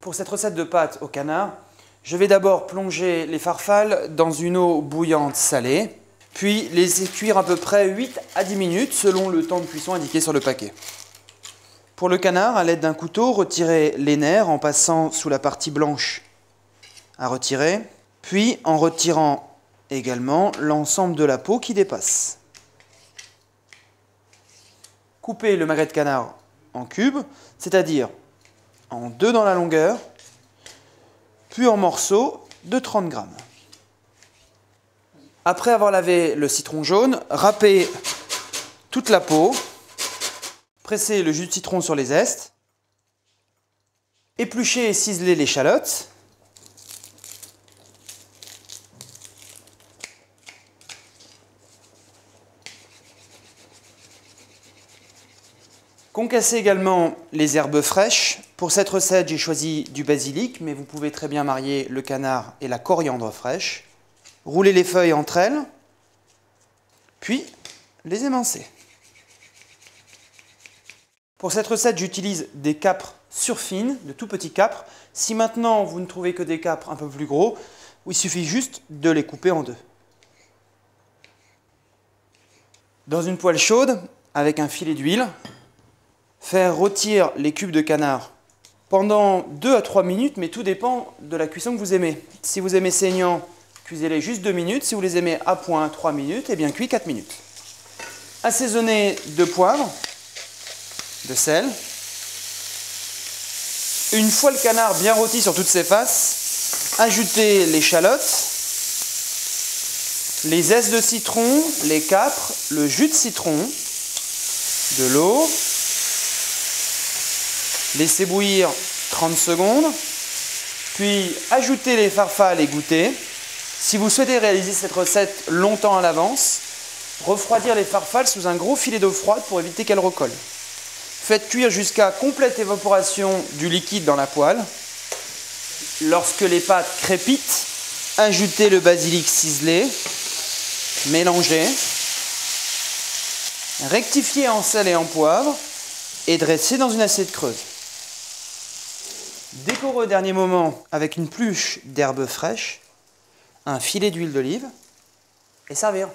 Pour cette recette de pâtes au canard, je vais d'abord plonger les farfales dans une eau bouillante salée, puis les cuire à peu près 8 à 10 minutes selon le temps de cuisson indiqué sur le paquet. Pour le canard, à l'aide d'un couteau, retirez les nerfs en passant sous la partie blanche à retirer, puis en retirant également l'ensemble de la peau qui dépasse. Coupez le magret de canard en cubes, c'est-à-dire en 2 dans la longueur, puis en morceaux de 30 grammes. Après avoir lavé le citron jaune, râpez toute la peau, pressez le jus de citron sur les zestes, épluchez et ciselez l'échalote, concassez également les herbes fraîches. Pour cette recette, j'ai choisi du basilic, mais vous pouvez très bien marier le canard et la coriandre fraîche. Roulez les feuilles entre elles, puis les émincez. Pour cette recette, j'utilise des capres surfines, de tout petits capres. Si maintenant vous ne trouvez que des capres un peu plus gros, il suffit juste de les couper en deux. Dans une poêle chaude, avec un filet d'huile, faire rôtir les cubes de canard pendant 2 à 3 minutes, mais tout dépend de la cuisson que vous aimez. Si vous aimez saignant, cuisez-les juste 2 minutes. Si vous les aimez à point, 3 minutes, et bien cuit 4 minutes. Assaisonnez de poivre, de sel. Une fois le canard bien rôti sur toutes ses faces, ajoutez l'échalote, les zestes de citron, les capres, le jus de citron, de l'eau. Laissez bouillir 30 secondes, puis ajoutez les farfales égouttées. Si vous souhaitez réaliser cette recette longtemps à l'avance, refroidir les farfales sous un gros filet d'eau froide pour éviter qu'elles recollent. Faites cuire jusqu'à complète évaporation du liquide dans la poêle. Lorsque les pâtes crépitent, ajoutez le basilic ciselé, mélangez, rectifiez en sel et en poivre et dressez dans une assiette creuse. Décorez au dernier moment avec une pluche d'herbes fraîches, un filet d'huile d'olive et servir.